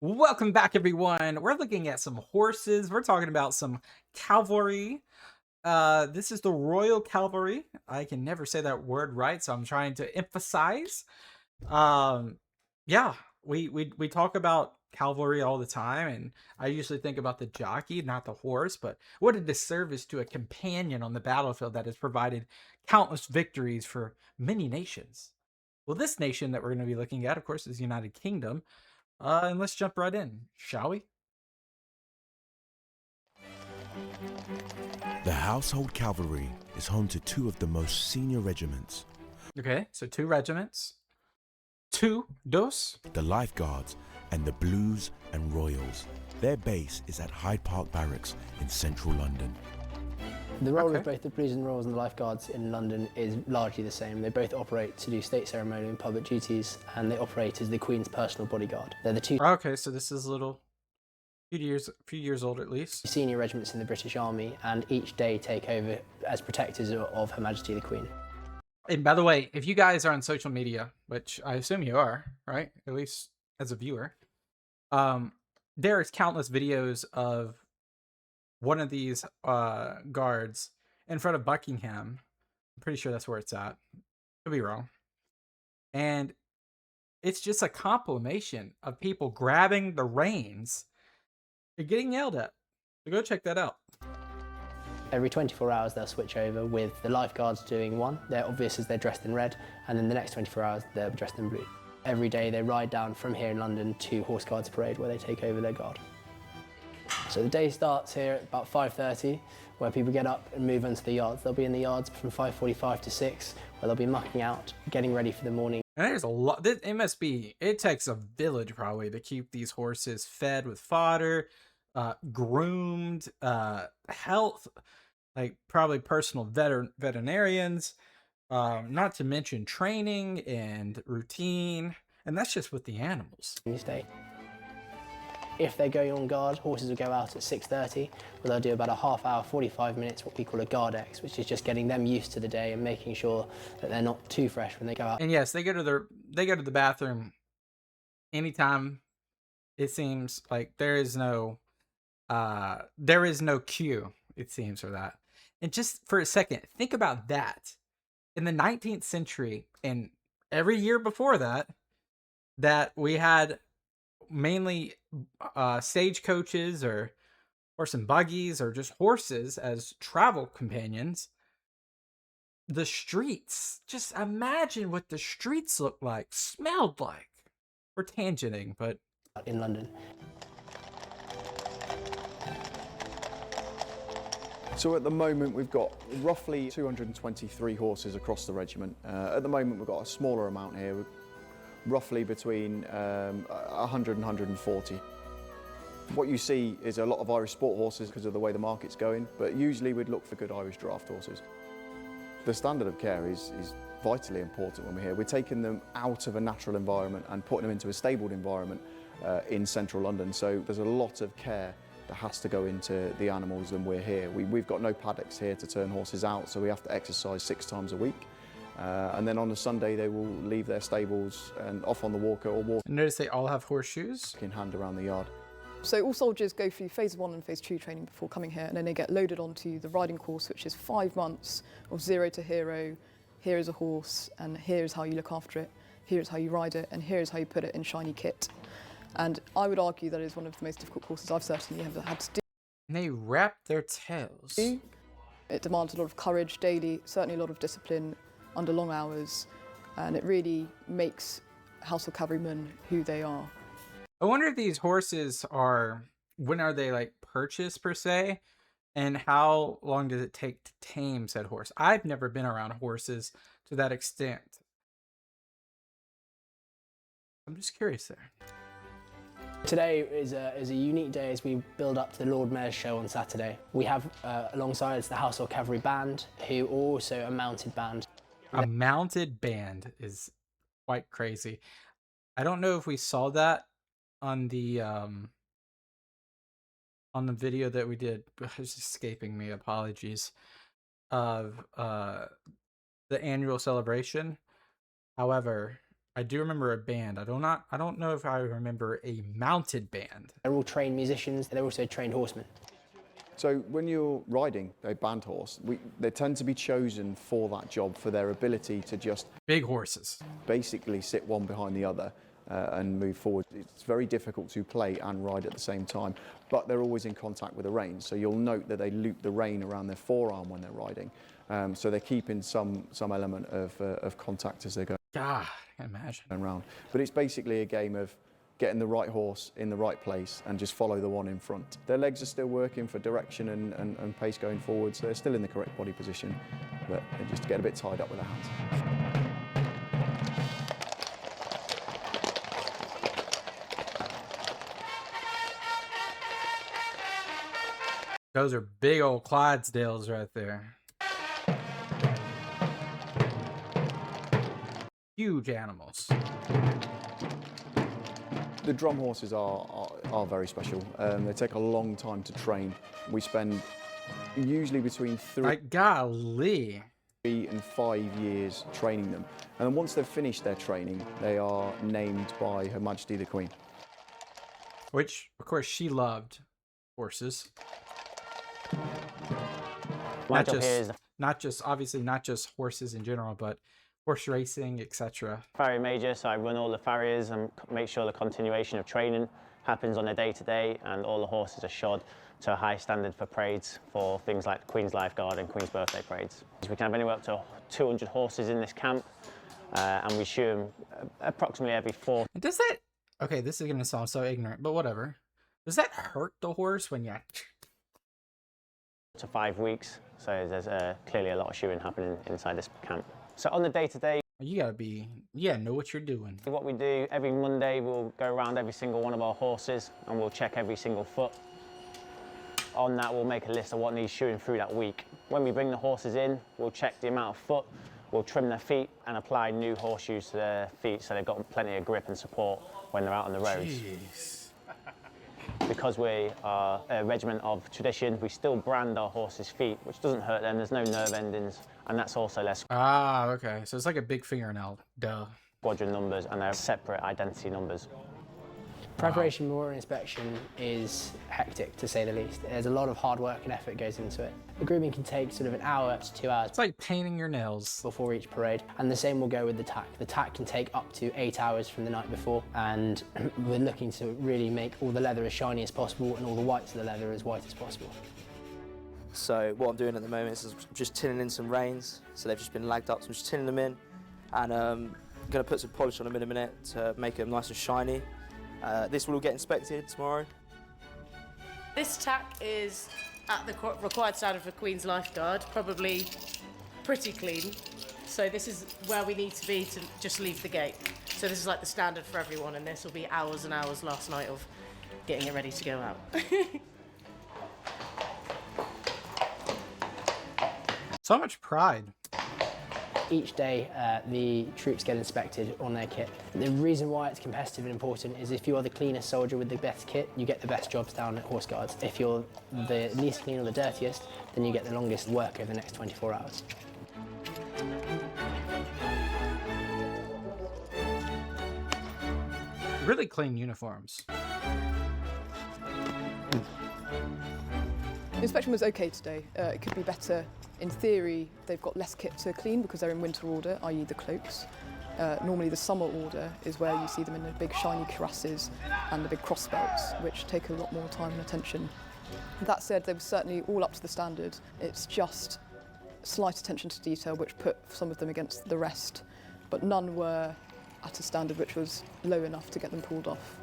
Welcome back, everyone. We're looking at some horses. We're talking about some cavalry. This is the Royal Cavalry. I can never say that word right, so I'm trying to emphasize. Um, yeah, we talk about cavalry all the time, and I usually think about the jockey, not the horse. But what a disservice to a companion on the battlefield that has provided countless victories for many nations. Well, this nation that we're going to be looking at, of course, is the United Kingdom. And let's jump right in, shall we? The Household Cavalry is home to two of the most senior regiments, Okay, so two regiments. Two, dos. the Life Guards and the Blues and Royals. Their base is at Hyde Park Barracks in central London. The role Okay. of both the Blues and Royals and the Life Guards in London is largely the same. They both operate to do state ceremonial and public duties, and they operate as the Queen's personal bodyguard. They're the two Okay, so this is a few years old at least. senior regiments in the British Army, and each day take over as protectors of Her Majesty the Queen. And by the way, if you guys are on social media, which I assume you are, right? At least as a viewer, there is countless videos of one of these guards in front of Buckingham. I'm pretty sure that's where it's at. Could be wrong. And it's just a compilation of people grabbing the reins and getting yelled at. So go check that out. Every 24 hours they'll switch over, with the Life Guards doing one. They're obvious as they're dressed in red, and then the next 24 hours they're dressed in blue. Every day they ride down from here in London to Horse Guards Parade, where they take over their guard. So the day starts here at about 5:30, where people get up and move into the yards. They'll be in the yards from 5:45 to 6, where they'll be mucking out, getting ready for the morning. And there's a lot. It takes a village probably to keep these horses fed with fodder, groomed, health, like probably personal veterinarians, not to mention training and routine. And that's just with the animals. Each day. If they're going on guard, horses will go out at 6:30, where they'll do about a half hour, 45 minutes, what we call a guard X, which is just getting them used to the day and making sure that they're not too fresh when they go out. And yes, they go to the bathroom anytime. It seems like there is no queue, it seems, for that. And just for a second, think about that. In the 19th century and every year before that, that we had mainly stagecoaches or horse and buggies or just horses as travel companions. The streets, just imagine what the streets looked like, smelled like. We're tangenting, but In London. So at the moment we've got roughly 223 horses across the regiment. At the moment we've got a smaller amount here, roughly between 100 and 140. What you see is a lot of Irish sport horses because of the way the market's going, but usually we'd look for good Irish draft horses. The standard of care is vitally important when we're here. We're taking them out of a natural environment and putting them into a stabled environment in central London, so there's a lot of care that has to go into the animals when we're here. We've got no paddocks here to turn horses out, so we have to exercise 6 times a week. And then on a Sunday they will leave their stables and off on the walker or walk notice they all have horseshoes. in hand around the yard. So all soldiers go through phase 1 and phase 2 training before coming here, and then they get loaded onto the riding course, which is 5 months of 0 to hero. Here is a horse, and here is how you look after it, here is how you ride it, and here is how you put it in shiny kit. And I would argue that is one of the most difficult courses I've certainly ever had to do. And they wrap their tails. It demands a lot of courage daily, certainly a lot of discipline under long hours, and it really makes Household Cavalrymen who they are. I wonder if these horses when are they like purchased per se? And how long does it take to tame said horse? I've never been around horses to that extent. I'm just curious there. Today is a unique day as we build up to the Lord Mayor's show on Saturday. We have alongside us the Household Cavalry Band, who are also a mounted band. A mounted band is quite crazy. I don't know if we saw that on the video that we did. It's escaping me. Apologies. Of the annual celebration. However, I do remember a band. I don't know if I remember a mounted band. They're all trained musicians. They're also trained horsemen. So when you're riding a band horse, they tend to be chosen for that job, for their ability to just Big horses. basically sit one behind the other and move forward. It's very difficult to play and ride at the same time, but they're always in contact with the reins. So you'll note that they loop the rein around their forearm when they're riding. So they're keeping some element of contact as they go God, I can imagine. around. But it's basically a game of getting the right horse in the right place and just follow the one in front. Their legs are still working for direction and pace going forward, so they're still in the correct body position, but they just get a bit tied up with their hands. Those are big old Clydesdales right there. Huge animals. The drum horses are very special. They take a long time to train. We spend usually between 3 Golly. and 5 years training them. And then once they've finished their training, they are named by Her Majesty the Queen. Which, of course, she loved horses. My job here is Obviously not just horses in general, but horse racing, etc. farrier major, so I run all the farriers and make sure the continuation of training happens on a day-to-day, and all the horses are shod to a high standard for parades for things like Queen's Lifeguard and Queen's Birthday parades. So we can have anywhere up to 200 horses in this camp, and we shoe them approximately every 4 And does that... Okay, this is going to sound so ignorant, but whatever. Does that hurt the horse when you... to 5 weeks. So there's clearly a lot of shoeing happening inside this camp. So on the day-to-day, You gotta know what you're doing. what we do every Monday, we'll go around every single one of our horses and we'll check every single foot. On that, we'll make a list of what needs shoeing through that week. When we bring the horses in, we'll check the amount of foot, we'll trim their feet and apply new horseshoes to their feet so they've got plenty of grip and support when they're out on the roads. Jeez. Because we are a regiment of tradition, we still brand our horses' feet, which doesn't hurt them. There's no nerve endings, and that's also less Ah, okay. So it's like a big fingernail. Duh. squadron numbers, and they're separate identity numbers. Preparation before an inspection is hectic, to say the least. There's a lot of hard work and effort goes into it. The grooming can take sort of an hour up to 2 hours It's like painting your nails. before each parade, and the same will go with the tack. The tack can take up to 8 hours from the night before, and we're looking to really make all the leather as shiny as possible and all the whites of the leather as white as possible. So what I'm doing at the moment is just tinning in some reins, so they've just been lagged up, so I'm just tinning them in, and I'm going to put some polish on them in a minute to make them nice and shiny. This will all get inspected tomorrow. This tack is at the required standard for Queen's Lifeguard, probably pretty clean. So this is where we need to be to just leave the gate. So this is like the standard for everyone, and this will be hours and hours last night of getting it ready to go out. So much pride. Each day, the troops get inspected on their kit. The reason why it's competitive and important is if you're the cleanest soldier with the best kit, you get the best jobs down at Horse Guards. If you're the least clean or the dirtiest, then you get the longest work over the next 24 hours. Really clean uniforms. The inspection was okay today. It could be better. In theory, they've got less kit to clean because they're in winter order, i.e. the cloaks. Normally the summer order is where you see them in the big shiny cuirasses and the big crossbelts, which take a lot more time and attention. That said, they were certainly all up to the standard. It's just slight attention to detail which put some of them against the rest, but none were at a standard which was low enough to get them pulled off.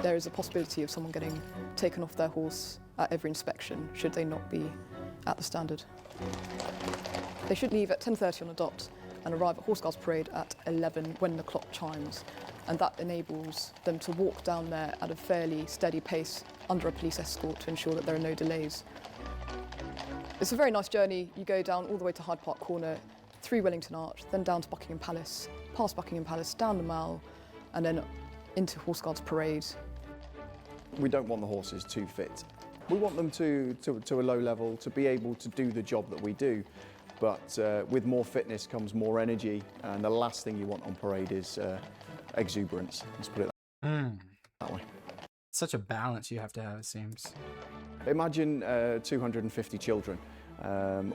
There is a possibility of someone getting taken off their horse at every inspection should they not be at the standard. They should leave at 10:30 on the dot and arrive at Horse Guards Parade at 11 when the clock chimes, and that enables them to walk down there at a fairly steady pace under a police escort to ensure that there are no delays. It's a very nice journey. You go down all the way to Hyde Park Corner, through Wellington Arch, then down to Buckingham Palace, past Buckingham Palace, down the Mall, and then into Horse Guards Parade. We don't want the horses too fit We want them to a low level to be able to do the job that we do, but with more fitness comes more energy, and the last thing you want on parade is exuberance. Let's put it that way. Such a balance you have to have, it seems. Imagine 250 children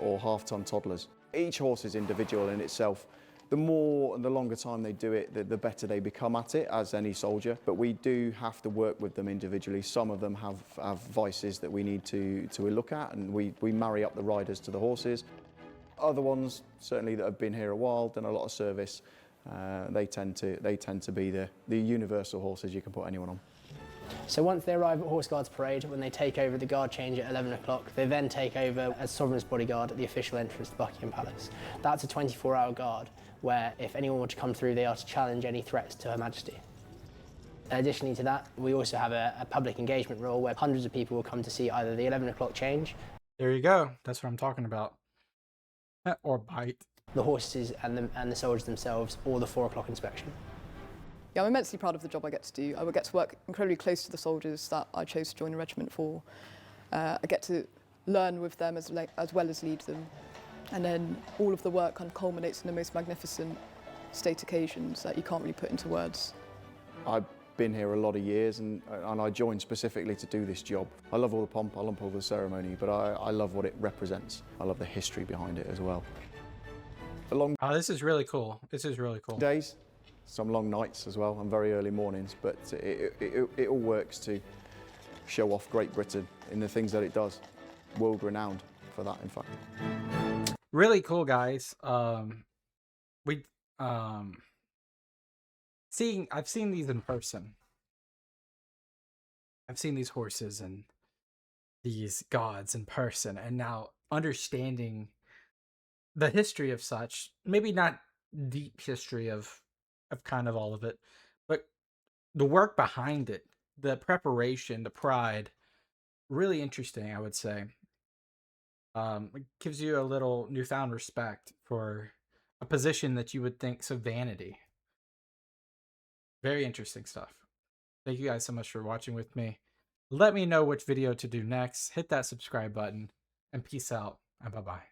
or half-ton toddlers. Each horse is individual in itself. The more and the longer time they do it, the better they become at it, as any soldier. But we do have to work with them individually. Some of them have vices that we need to look at, and we marry up the riders to the horses. Other ones, certainly that have been here a while, done a lot of service, they tend to be the universal horses you can put anyone on. So once they arrive at Horse Guards Parade, when they take over the guard change at 11 o'clock, they then take over as Sovereign's bodyguard at the official entrance to Buckingham Palace. That's a 24-hour guard, where if anyone were to come through, they are to challenge any threats to Her Majesty. Additionally to that, we also have a public engagement role where hundreds of people will come to see either the 11 o'clock change. There you go. That's what I'm talking about. Or bite. The horses and the soldiers themselves, or the 4 o'clock inspection. Yeah, I'm immensely proud of the job I get to do. I would get to work incredibly close to the soldiers that I chose to join a regiment for. I get to learn with them as well as lead them. And then all of the work kind of culminates in the most magnificent state occasions that you can't really put into words. I've been here a lot of years, and I joined specifically to do this job. I love all the pomp, I love all the ceremony, but I love what it represents. I love the history behind it as well. Long This is really cool. This is really cool. days, some long nights as well, and very early mornings, but it all works to show off Great Britain in the things that it does. World renowned for that, in fact. Really cool, guys. I've seen these in person. I've seen these horses and these gods in person, and now understanding the history of such, maybe not deep history of kind of all of it, but the work behind it, the preparation, the pride, really interesting, I would say. It gives you a little newfound respect for a position that you would think so vanity. Very interesting stuff. Thank you guys so much for watching with me. Let me know which video to do next. Hit that subscribe button, and peace out, and bye-bye.